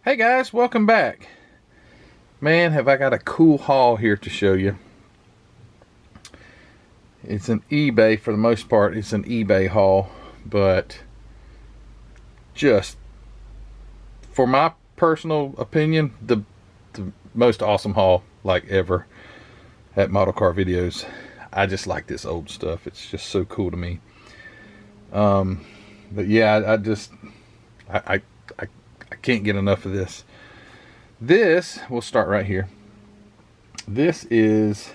Hey guys, welcome back. Man, have I got a cool haul here to show you. It's an eBay, for the most part, it's an eBay haul, but just for my personal opinion, the most awesome haul like ever at Model Car Videos. I just like this old stuff. It's just so cool to me. But yeah, I can't get enough of this. We'll start right here. This is,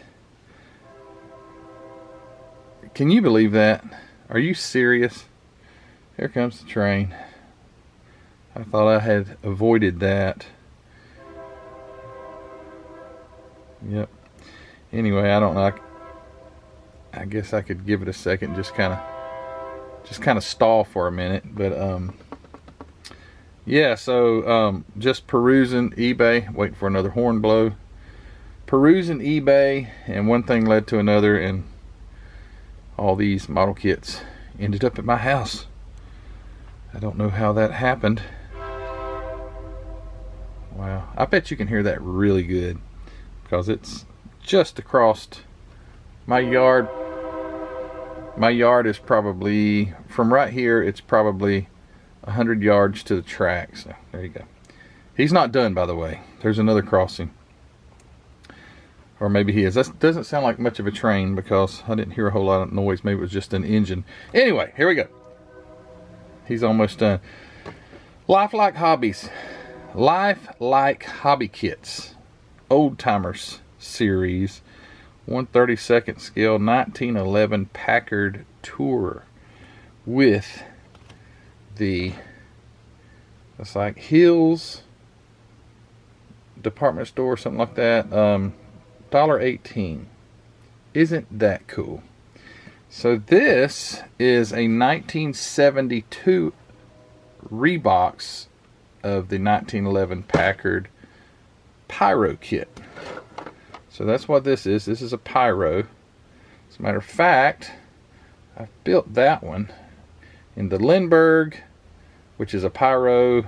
can you believe that? Are you serious? Here comes the train. I thought I had avoided that. Yep. Anyway, I don't know. I guess I could give it a second, just kind of stall for a minute, but yeah, so just perusing eBay, waiting for another horn blow. Perusing eBay, and one thing led to another, and all these model kits ended up at my house. I don't know how that happened. Wow, I bet you can hear that really good because it's just across my yard. My yard is probably, from right here, it's probably 100 yards to the track. So there you go. He's not done, by the way. There's another crossing. Or maybe he is. That doesn't sound like much of a train because I didn't hear a whole lot of noise. Maybe it was just an engine. Anyway, here we go. He's almost done. Lifelike Hobbies. Lifelike Hobby Kits. Oldtimers series. 1/32 scale 1911 Packard Tour with the, it's like Hills department store, something like that. $1.18. Isn't that cool? So this is a 1972 rebox of the 1911 Packard Pyro kit. So that's what this is. This is a pyro. As a matter of fact, I've built that one in the Lindberg, which is a pyro.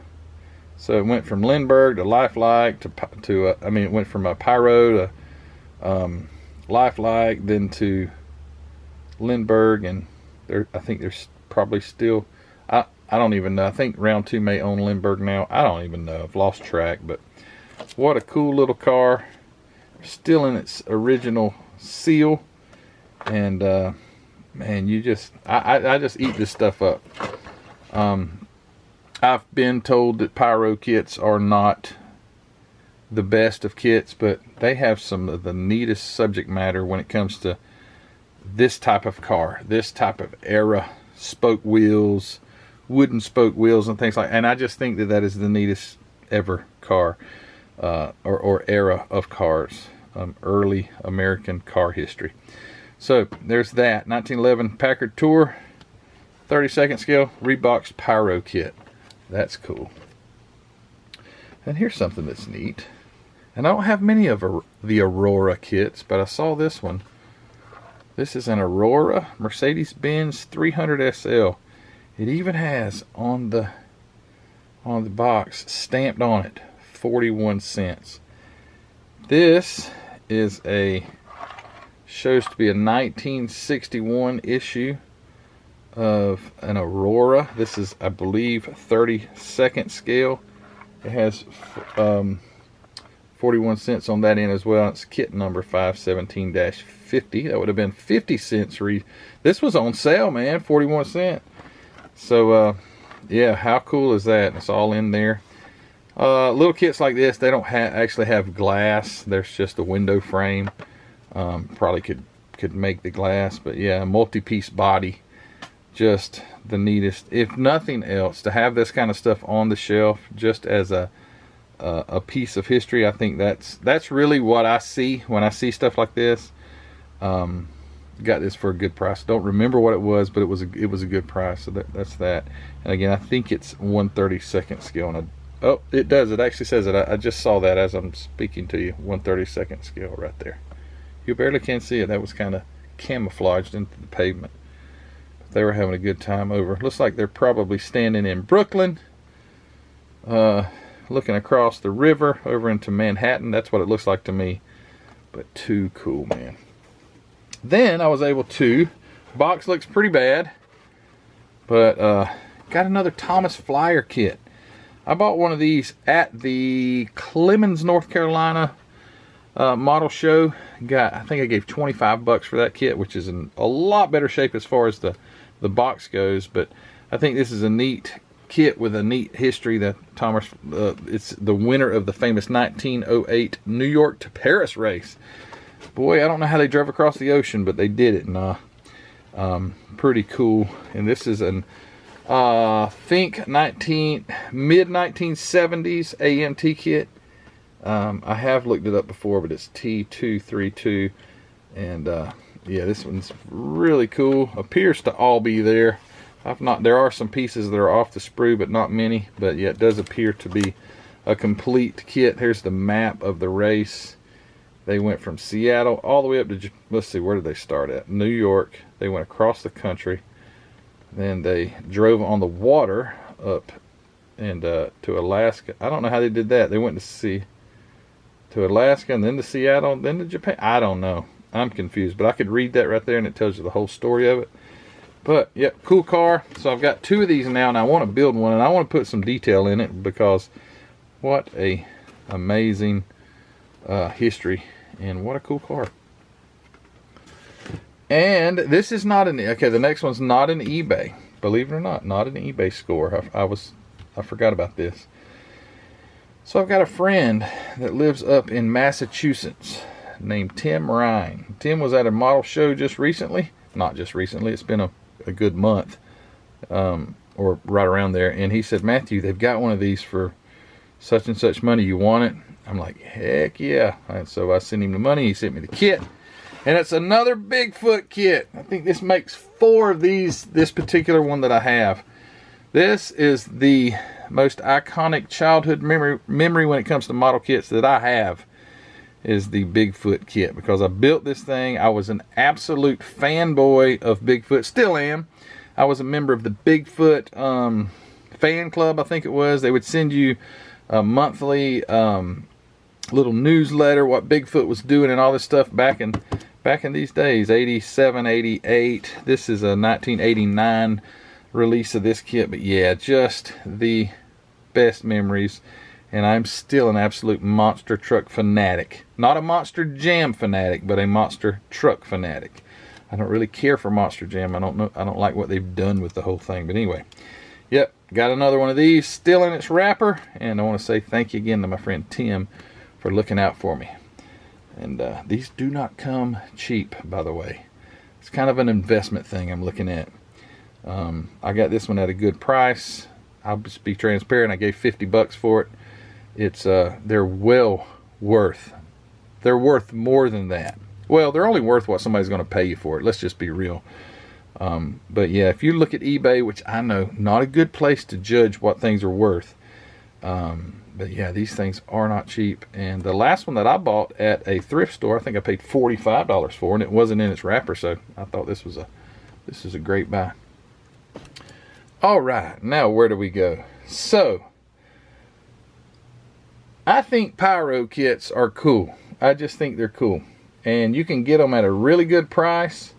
So it went from Lindberg to Lifelike to it went from a pyro to Lifelike, then to Lindberg, and I think there's probably still, I don't even know. I think Round 2 may own Lindberg now. I don't even know. I've lost track, but what a cool little car. Still in its original seal, and man, you just I just eat this stuff up. I've been told that pyro kits are not the best of kits, but they have some of the neatest subject matter when it comes to this type of car, this type of era, spoke wheels, wooden spoke wheels and things like, and I just think that is the neatest ever car. Or era of cars, early American car history. So there's that 1911 Packard Tour 32nd scale reboxed pyro kit. That's cool. And here's something that's neat. And I don't have many of the Aurora kits, but I saw this one. This is an Aurora Mercedes-Benz 300 SL. It even has on the box stamped on it 41 cents. This is shows to be a 1961 issue of an Aurora. This is, I believe, 32nd scale. It has 41 cents on that end as well. It's kit number 517-50. That would have been 50 cents. This was on sale, man, 41 cents. So yeah, how cool is that? It's all in there. Little kits like this, they don't actually have glass. There's just a window frame. Probably could make the glass, but yeah, multi-piece body. Just the neatest. If nothing else, to have this kind of stuff on the shelf, just as a piece of history, I think that's really what I see when I see stuff like this. Got this for a good price. Don't remember what it was, but it was a good price. So that's that. And again, I think it's 1/32 scale. And oh, it does. It actually says it. I just saw that as I'm speaking to you. 1/32 scale right there. You barely can see it. That was kind of camouflaged into the pavement. But they were having a good time over. Looks like they're probably standing in Brooklyn. looking across the river over into Manhattan. That's what it looks like to me. But too cool, man. Then I was able to, box looks pretty bad, but got another Thomas Flyer kit. I bought one of these at the Clemens, North Carolina model show. I think I gave 25 bucks for that kit, which is in a lot better shape as far as the box goes. But I think this is a neat kit with a neat history. That Thomas, it's the winner of the famous 1908 New York to Paris race. Boy, I don't know how they drove across the ocean, but they did it. And pretty cool. And this is an think mid 1970s AMT kit. I have looked it up before, but it's T232, and yeah, this one's really cool. Appears to all be there. There are some pieces that are off the sprue, but not many. But yeah, it does appear to be a complete kit. Here's the map of the race. They went from Seattle all the way up to, let's see, where did they start at? New York. They went across the country. Then they drove on the water up and to Alaska. I don't know how they did that. They went to Alaska and then to Seattle, then to Japan. I don't know. I'm confused, but I could read that right there and it tells you the whole story of it. But yeah, cool car. So I've got 2 of these now, and I want to build one, and I want to put some detail in it because what a amazing history, and what a cool car. And this is not an, okay, the next one's not an eBay, believe it or not an eBay score. I forgot about this. So I've got a friend that lives up in Massachusetts named Tim Ryan. Tim was at a model show just recently. Not just recently, it's been a good month, or right around there. And he said, Matthew, they've got one of these for such and such money. You want it? I'm like, heck yeah. And so I sent him the money. He sent me the kit. And it's another Bigfoot kit. I think this makes 4 of these, this particular one that I have. This is the most iconic childhood memory when it comes to model kits that I have, is the Bigfoot kit, because I built this thing. I was an absolute fanboy of Bigfoot, still am. I was a member of the Bigfoot fan club, I think it was. They would send you a monthly little newsletter, what Bigfoot was doing and all this stuff back in these days, 87, 88. This is a 1989 release of this kit, but yeah, just the best memories. And I'm still an absolute monster truck fanatic. Not a Monster Jam fanatic, but a monster truck fanatic. I don't really care for Monster Jam. I don't like what they've done with the whole thing. But anyway, yep, got another one of these still in its wrapper. And I want to say thank you again to my friend Tim for looking out for me. And these do not come cheap, by the way. It's kind of an investment thing I'm looking at. I got this one at a good price. I'll just be transparent. I gave 50 bucks for it. It's they're well worth. They're worth more than that. Well, they're only worth what somebody's going to pay you for it. Let's just be real. But yeah, if you look at eBay, which I know not a good place to judge what things are worth. But yeah, these things are not cheap. And the last one that I bought at a thrift store, I think I paid $45 for, and it wasn't in its wrapper. So I thought this was a great buy. All right, now where do we go? So I think pyro kits are cool. I just think they're cool. And you can get them at a really good price.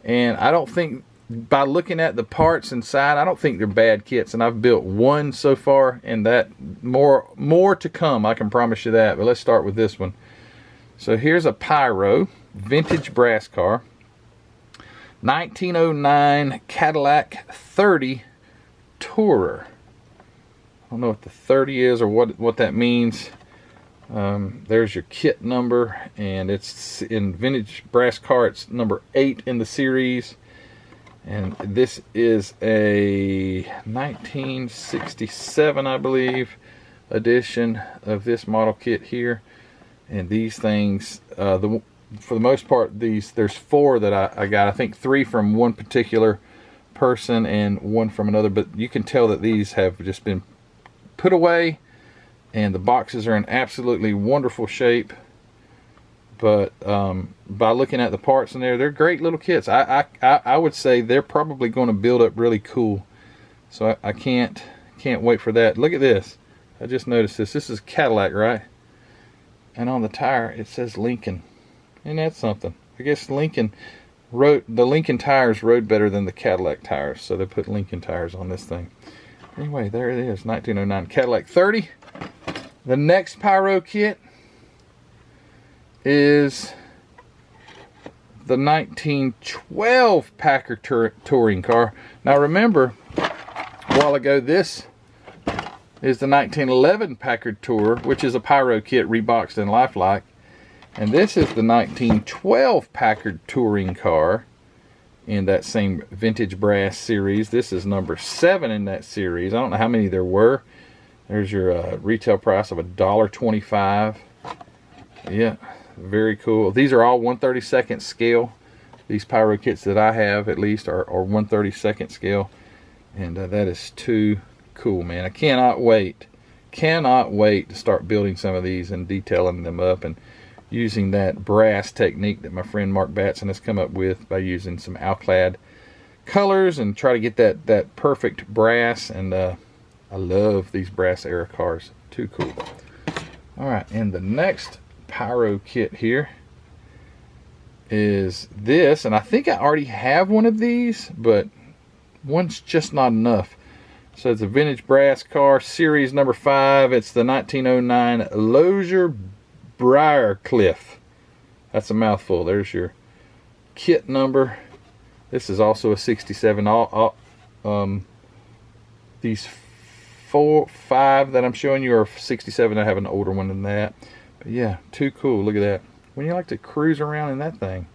And I don't think, by looking at the parts inside, I don't think they're bad kits. And I've built one so far, and that more to come, I can promise you that. But let's start with this one. So here's a pyro, vintage brass car. 1909 Cadillac 30 Tourer. I don't know what the 30 is or what that means. There's your kit number, and it's in vintage brass car. It's number 8 in the series, and this is a 1967, I believe, edition of this model kit here. And these things, for the most part, there's 4 that I got. I think 3 from one particular person and 1 from another, but you can tell that these have just been put away, and the boxes are in absolutely wonderful shape. But by looking at the parts in there, they're great little kits. I would say they're probably going to build up really cool. So I can't wait for that. Look at this. I just noticed this. This is Cadillac, right? And on the tire, it says Lincoln. Isn't that something? I guess Lincoln the Lincoln tires rode better than the Cadillac tires, so they put Lincoln tires on this thing. Anyway, there it is, 1909 Cadillac 30. The next pyro kit is the 1912 Packard touring car. Now remember, a while ago, this is the 1911 Packard Tour, which is a pyro kit reboxed and lifelike. And this is the 1912 Packard touring car in that same vintage brass series. This is number 7 in that series. I don't know how many there were. There's your retail price of $1.25. Yeah, very cool. These are all 1/32 scale. These pyro kits that I have, at least, are 1/32 scale. And that is too cool, man. I cannot wait to start building some of these and detailing them up and using that brass technique that my friend Mark Batson has come up with by using some alclad colors and try to get that perfect brass. And I love these brass era cars. Too cool. All right, and the next pyro kit here is this, and I think I already have one of these, but one's just not enough. So it's a vintage brass car, series number 5. It's the 1909 Lozier Briarcliff. That's a mouthful. There's your kit number. This is also a 67. These 5 that I'm showing you are 67. I have an older one than that. But yeah, too cool. Look at that. When you like to cruise around in that thing.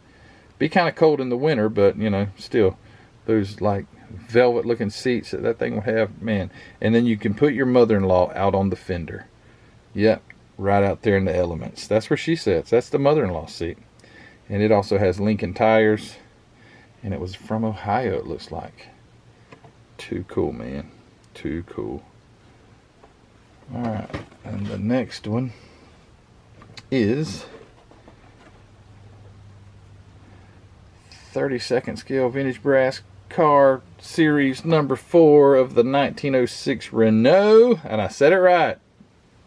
Be kind of cold in the winter, but you know, still, those like velvet looking seats that thing will have, man. And then you can put your mother-in-law out on the fender. Yep, right out there in the elements. That's where she sits. That's the mother-in-law seat. And it also has Lincoln tires, and it was from Ohio, it looks like. Too cool, man. Too cool. All right, and the next one is 32nd scale vintage brass car, series number 4 of the 1906 Renault, and I said it right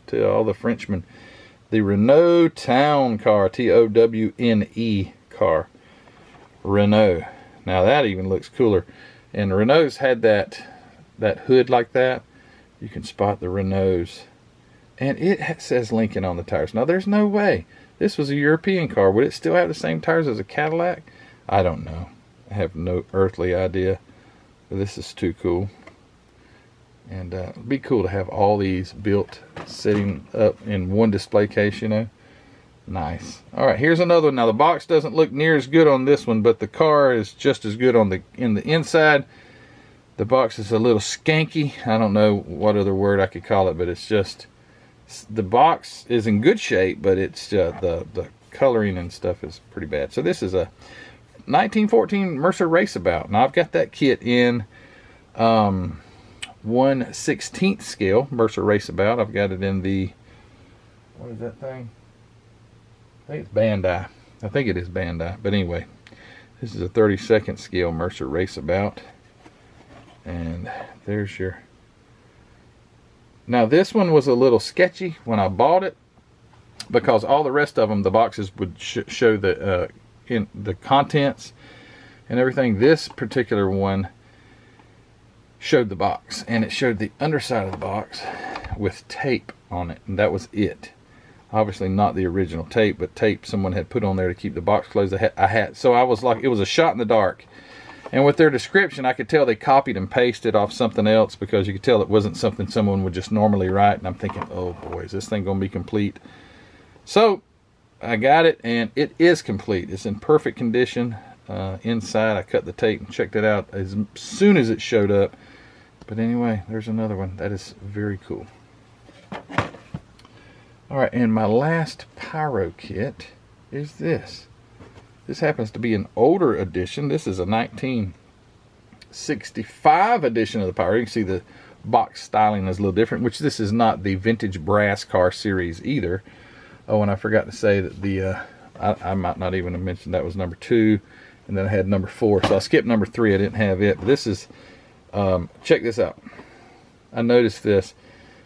to all the Frenchmen, the Renault Town car, T-O-W-N-E car, Renault. Now that even looks cooler. And Renault's had that hood like that. You can spot the Renaults, and it says Lincoln on the tires. Now there's no way this was a European car. Would it still have the same tires as a Cadillac? I don't know. I have no earthly idea. But this is too cool. And it'd be cool to have all these built, sitting up in one display case, you know. Nice. All right, here's another one. Now the box doesn't look near as good on this one, but the car is just as good on in the inside. The box is a little skanky. I don't know what other word I could call it, but it's just, the box is in good shape, but it's the coloring and stuff is pretty bad. So this is a 1914 Mercer Raceabout. Now I've got that kit in 1/16 scale Mercer Raceabout. I've got it in the, what is that thing? I think it's Bandai. I think it is Bandai. But anyway, this is a 32nd scale Mercer Raceabout. And there's your... Now this one was a little sketchy when I bought it, because all the rest of them, the boxes would show the in the contents and everything. This particular one showed the box, and it showed the underside of the box with tape on it, and that was it. Obviously not the original tape, but tape someone had put on there to keep the box closed. I had, so I was like, it was a shot in the dark. And with their description, I could tell they copied and pasted off something else, because you could tell it wasn't something someone would just normally write. And I'm thinking, oh boy, is this thing going to be complete? So I got it, and it is complete. It's in perfect condition. Inside, I cut the tape and checked it out as soon as it showed up. But anyway, there's another one. That is very cool. All right, and my last pyro kit is this. This happens to be an older edition. This is a 1965 edition of the pyro. You can see the box styling is a little different, which this is not the vintage brass car series either. Oh, and I forgot to say that the I might not even have mentioned that was number 2, and then I had number 4. So I skipped number 3. I didn't have it. But this is, check this out. I noticed this.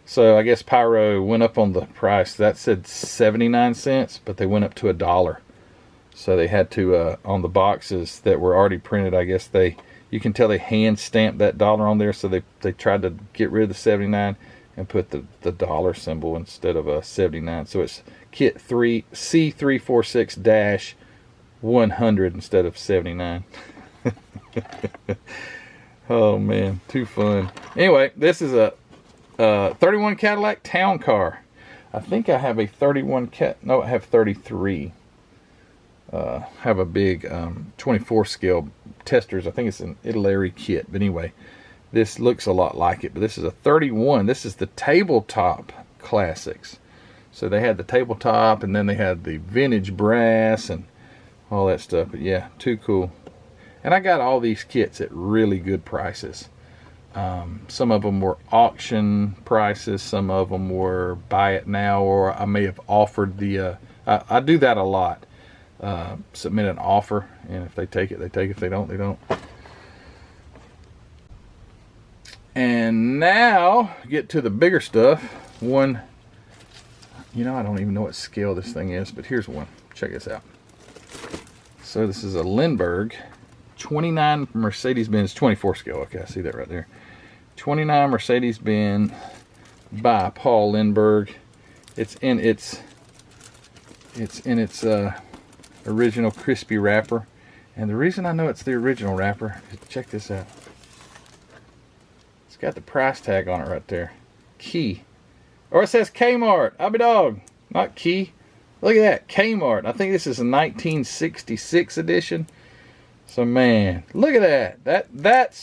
So I guess Pyro went up on the price. That said 79 cents, but they went up to $1. So they had to, on the boxes that were already printed, I guess you can tell they hand stamped that dollar on there. So they tried to get rid of the 79 and put the dollar symbol instead of a 79. So it's kit C346-100 instead of 79. Oh man, too fun. Anyway, this is a 31 Cadillac Town Car. I think I have a 31 no, I have 33. Have a big 24 scale testers. I think it's an Italy kit, but anyway, this looks a lot like it, but this is a 31. This is the tabletop classics. So they had the tabletop, and then they had the vintage brass and all that stuff. But yeah, too cool. And I got all these kits at really good prices. Some of them were auction prices. Some of them were buy it now, or I may have offered the, I do that a lot. Submit an offer, and if they take it, they take it. If they don't, they don't. And now, get to the bigger stuff. One, you know, I don't even know what scale this thing is, but here's one. Check this out. So this is a Lindberg 29 Mercedes-Benz 24 scale. Okay, I see that right there. 29 Mercedes-Benz by Paul Lindberg. It's in its original crispy wrapper. And the reason I know it's the original wrapper is, check this out. It's got the price tag on it right there. Key. Or it says Kmart. I'll be dog. Not Key. Look at that. Kmart. I think this is a 1966 edition. So man, look at that. That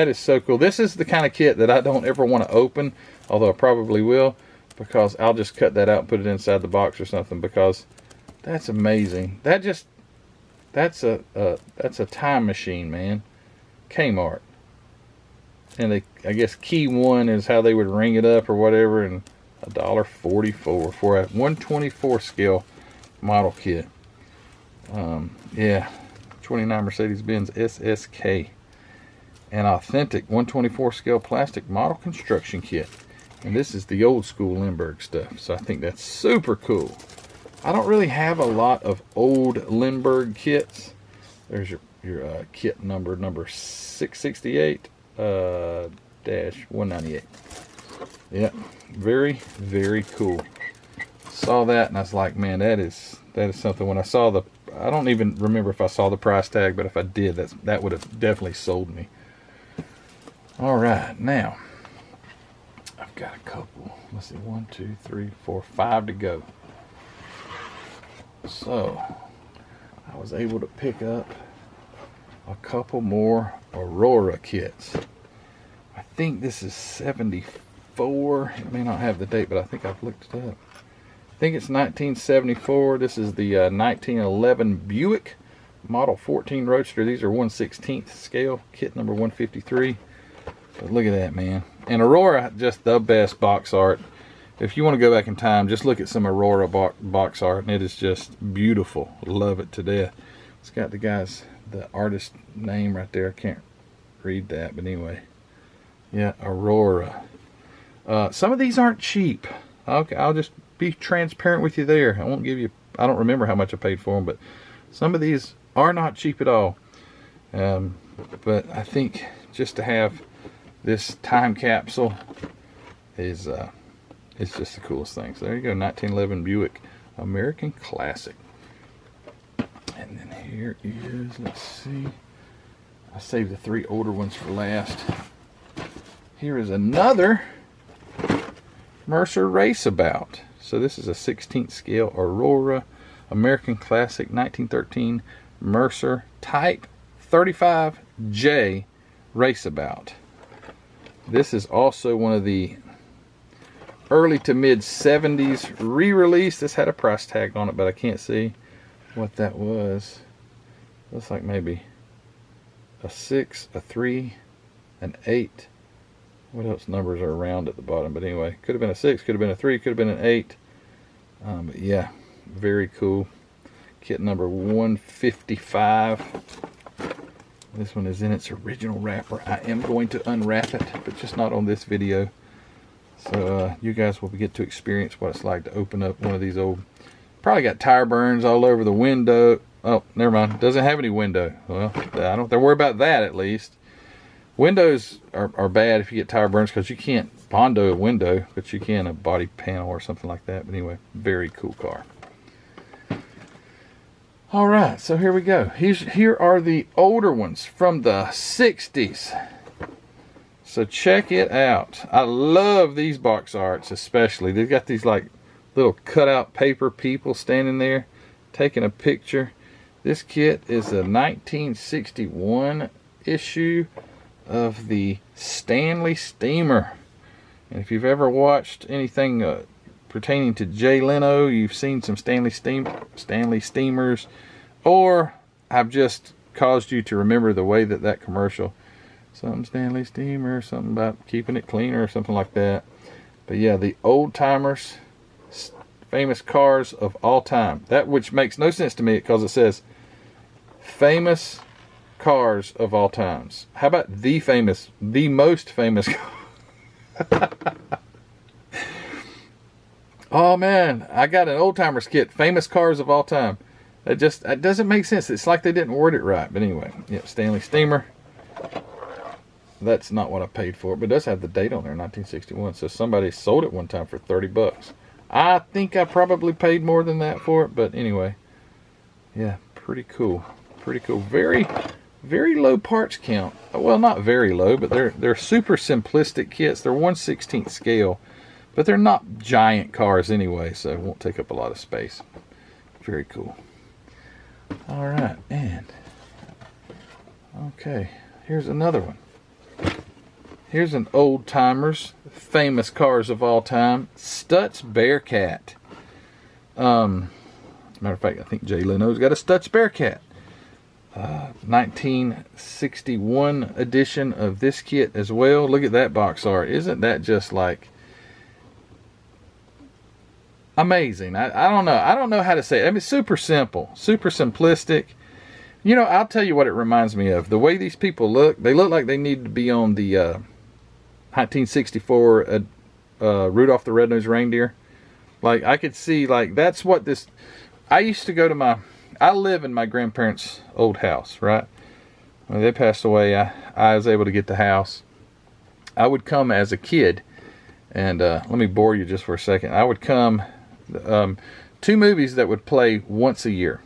is so cool. This is the kind of kit that I don't ever want to open, although I probably will, because I'll just cut that out and put it inside the box or something, because that's amazing. That's a time machine, man. Kmart. And I guess key one is how they would ring it up or whatever, and $1.44 for a 124 scale model kit. Yeah, 29 Mercedes-Benz SSK, an authentic 124 scale plastic model construction kit. And this is the old school Lindberg stuff, so I think that's super cool. I don't really have a lot of old Lindberg kits. There's your kit number 668 -198. Yeah, very, very cool. Saw that and I was like, man, that is something. When I saw I don't even remember if I saw the price tag, but if I did, that would have definitely sold me. All right, now I've got a couple. Let's see, 1, 2, 3, 4, 5 to go. So I was able to pick up a couple more Aurora kits. I think this is 74. It may not have the date, but I think I've looked it up. I think it's 1974. This is the 1911 Buick Model 14 Roadster. These are 1/16 scale, kit number 153. But look at that, man. And Aurora, just the best box art. If you want to go back in time, just look at some Aurora box art, and it is just beautiful. Love it to death. It's got the artist name right there. I can't read that, but anyway. Yeah, Aurora. Some of these aren't cheap. Okay, I'll just be transparent with you there. I won't give you, I don't remember how much I paid for them, but some of these are not cheap at all. But I think just to have this time capsule is it's just the coolest thing. So there you go, 1911 Buick American Classic. And then here is, let's see, I saved the 3 older ones for last. Here is another Mercer Raceabout. So this is a 16th scale Aurora American Classic 1913 Mercer Type 35J Raceabout. This is also one of the early to mid 70s re-release. This had a price tag on it, but I can't see what that was. Looks like maybe a 6, a 3, an 8. What else numbers are around at the bottom? But anyway, could have been a 6, could have been a 3, could have been an 8. But yeah, very cool. Kit number 155. This one is in its original wrapper. I am going to unwrap it, but just not on this video. So you guys will get to experience what it's like to open up one of these old, probably got tire burns all over the window. Oh, never mind. Doesn't have any window. Well, I don't have to worry about that at least. Windows are bad if you get tire burns because you can't Bondo a window, but you can a body panel or something like that. But anyway, very cool car. All right, so here we go. Here are the older ones from the 60s. So check it out. I love these box arts especially. They've got these like little cutout paper people standing there taking a picture. This kit is a 1961 issue of the Stanley Steamer. And if you've ever watched anything pertaining to Jay Leno, you've seen some Stanley Steamers, or I've just caused you to remember the way that commercial, something Stanley Steamer, something about keeping it cleaner or something like that. But yeah, the Oldtimers, famous cars of all time. That which makes no sense to me because it says famous cars of all times. How about the most famous? Oh man, I got an Oldtimers kit, famous cars of all time. That doesn't make sense. It's like they didn't word it right. But anyway, yeah, Stanley Steamer. That's not what I paid for it, but it does have the date on there, 1961. So somebody sold it one time for 30 bucks. I think I probably paid more than that for it, but anyway, yeah, pretty cool. Pretty cool. Very, very low parts count. Well, not very low, but they're super simplistic kits. They're 1/16 scale, but they're not giant cars anyway, so it won't take up a lot of space. Very cool. All right, and okay, here's another one. Here's an Oldtimers, famous cars of all time, Stutz Bearcat. Matter of fact, I think Jay Leno's got a Stutz Bearcat. 1961 edition of this kit as well. Look at that box art. Isn't that just like amazing? I don't know. I don't know how to say it. I mean, super simple, super simplistic. You know, I'll tell you what it reminds me of. The way these people look, they look like they need to be on the 1964 Rudolph the Red-Nosed Reindeer. Like, I could see, like, that's what this... I used to go to I live in my grandparents' old house, right? When they passed away, I was able to get the house. I would come as a kid, and let me bore you just for a second. I would come, 2 movies that would play once a year.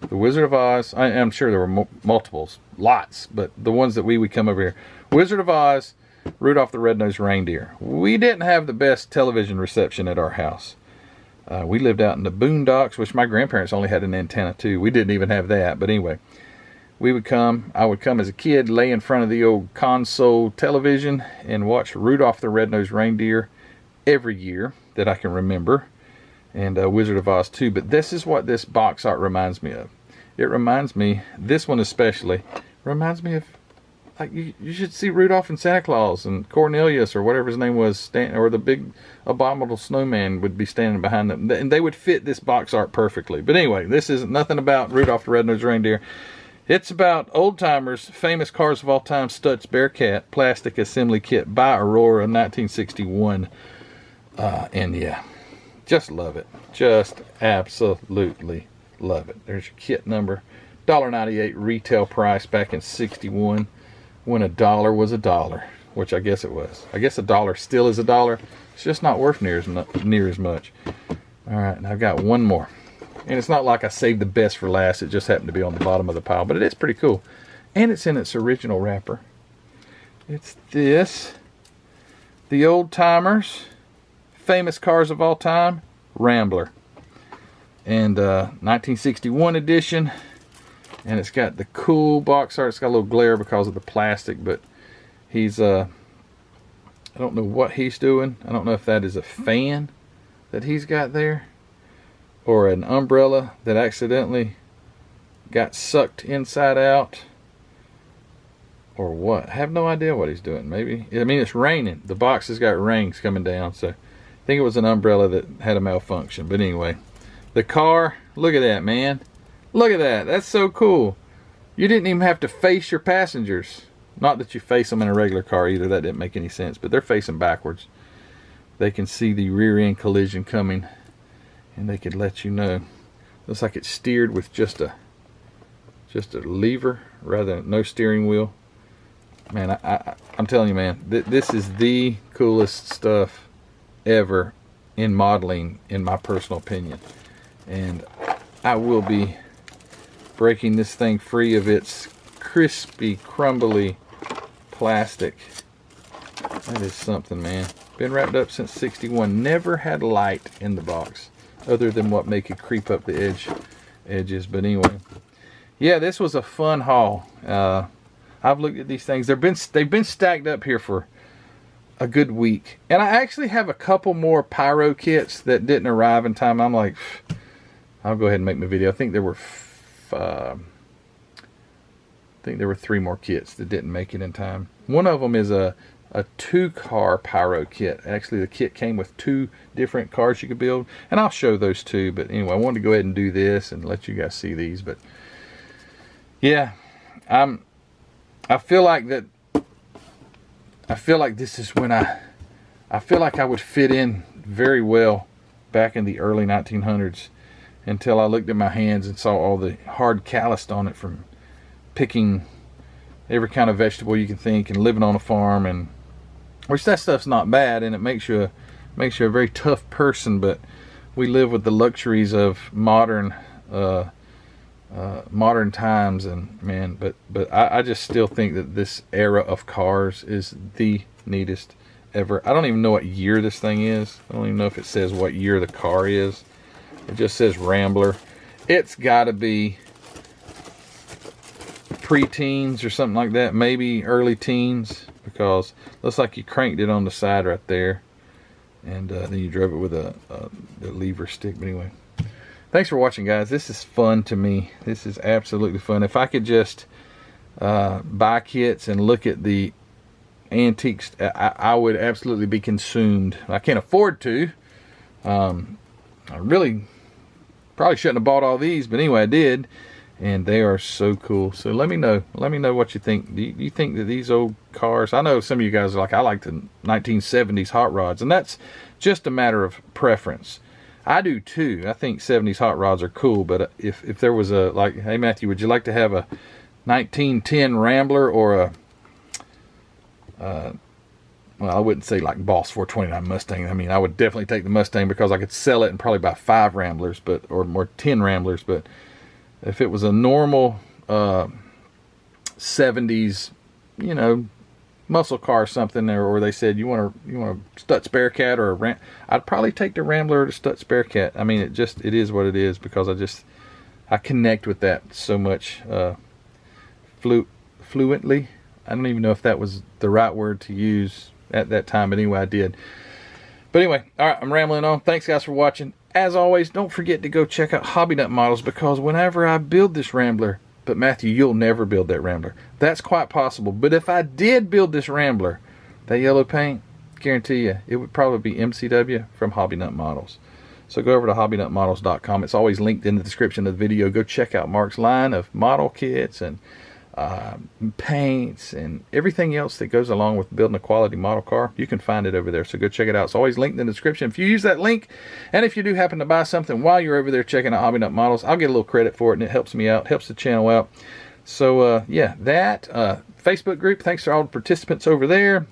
The Wizard of Oz, I'm sure there were multiples, lots, but the ones that we would come over here. Wizard of Oz, Rudolph the Red-Nosed Reindeer. We didn't have the best television reception at our house. We lived out in the boondocks, which my grandparents only had an antenna too. We didn't even have that. But anyway, I would come as a kid, lay in front of the old console television and watch Rudolph the Red-Nosed Reindeer every year that I can remember. And Wizard of Oz too. But this is what this box art reminds me of. It reminds me, this one especially, reminds me of, like, you should see Rudolph and Santa Claus and Cornelius or whatever his name was, or the big abominable snowman would be standing behind them. And they would fit this box art perfectly. But anyway, this isn't nothing about Rudolph the Red-Nosed Reindeer. It's about Oldtimers, famous cars of all time, Stutz Bearcat, plastic assembly kit by Aurora, 1961. And yeah, just love it. Just absolutely love it. There's your kit number. $1.98 retail price back in 61. When $1 was $1, which I guess it was. I guess $1 still is $1. It's just not worth near as much. All right, and I've got one more. And it's not like I saved the best for last. It just happened to be on the bottom of the pile. But it is pretty cool. And it's in its original wrapper. It's this. The Oldtimers, famous cars of all time, Rambler. And 1961 edition. And it's got the cool box art. It's got a little glare because of the plastic, but he's, I don't know what he's doing. I don't know if that is a fan that he's got there, or an umbrella that accidentally got sucked inside out, or what. I have no idea what he's doing. Maybe, I mean, it's raining. The box has got rains coming down, so I think it was an umbrella that had a malfunction. But anyway, the car, look at that, man. Look at that. That's so cool. You didn't even have to face your passengers. Not that you face them in a regular car either. That didn't make any sense. But they're facing backwards. they can see the rear end collision coming, and they could let you know. Looks like it's steered with just a lever rather than no steering wheel. Man, I'm telling you, man, this is the coolest stuff ever in modeling, in my personal opinion. And I will be breaking this thing free of its crispy, crumbly plastic. That is something, man. Been wrapped up since '61. Never had light in the box other than what may could creep up the edges. But anyway, yeah, this was a fun haul. I've looked at these things. They've been stacked up here for a good week, and I actually have a couple more pyro kits that didn't arrive in time. I'm like, I'll go ahead and make my video. I think there were 3 more kits that didn't make it in time. One of them is a 2-car pyro kit. Actually, the kit came with 2 different cars you could build, and I'll show those too. But anyway, I wanted to go ahead and do this and let you guys see these. But yeah, I feel like this is when I feel like I would fit in very well back in the early 1900s, until I looked at my hands and saw all the hard callus on it from picking every kind of vegetable you can think and living on a farm, and which that stuff's not bad, and it makes you a very tough person. But we live with the luxuries of modern times, and man, but I just still think that this era of cars is the neatest ever. I don't even know what year this thing is. I don't even know if it says what year the car is. It just says Rambler. It's got to be pre-teens or something like that, maybe early teens, because it looks like you cranked it on the side right there, and then you drove it with the lever stick. But anyway, thanks for watching, guys. This is fun to me. This is absolutely fun. If I could just buy kits and look at the antiques, I would absolutely be consumed. I can't afford to. I really probably shouldn't have bought all these, but anyway, I did, and they are so cool. So let me know what you think. Do you think that these old cars, I know some of you guys are like, I like the 1970s hot rods, and that's just a matter of preference. I do too. I think 70s hot rods are cool, but if there was a, like, hey Matthew, would you like to have a 1910 Rambler or a well, I wouldn't say like Boss 429 Mustang. I mean, I would definitely take the Mustang because I could sell it and probably buy 5 Ramblers, or more 10 Ramblers. But if it was a normal 70s, muscle car or something, or they said you want a Stutz Bearcat or a I'd probably take the Rambler or the Stutz Bearcat. I mean, it is what it is, because I connect with that so much fluently. I don't even know if that was the right word to use at that time, but anyway, I did. But anyway, all right, I'm rambling on. Thanks, guys, for watching. As always, don't forget to go check out Hobby Nut Models, because whenever I build this Rambler, but Matthew, you'll never build that Rambler. That's quite possible. But if I did build this Rambler, that yellow paint, guarantee you, it would probably be MCW from Hobby Nut Models. So go over to hobbynutmodels.com. It's always linked in the description of the video. Go check out Mark's line of model kits and paints and everything else that goes along with building a quality model car. You can find it over there, so go check it out. It's always linked in the description. If you use that link, and if you do happen to buy something while you're over there checking out Hobby Nut Models, I'll get a little credit for it, and it helps me out, helps the channel out. So yeah, that Facebook group, thanks to all the participants over there.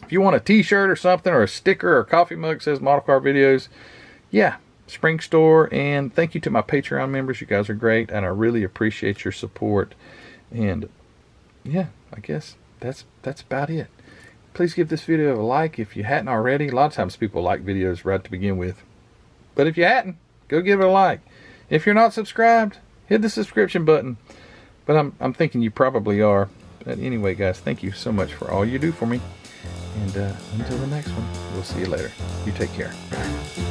If you want a t-shirt or something, or a sticker or a coffee mug that says Model Car Videos, yeah, Spring Store. And thank you to my Patreon members. You guys are great, and I really appreciate your support. And yeah, I guess that's about it. Please give this video a like if you hadn't already. A lot of times people like videos right to begin with, but if you hadn't, go give it a like. If you're not subscribed, hit the subscription button. But I'm thinking you probably are. But anyway, guys, thank you so much for all you do for me. And until the next one, we'll see you later. You take care. Bye.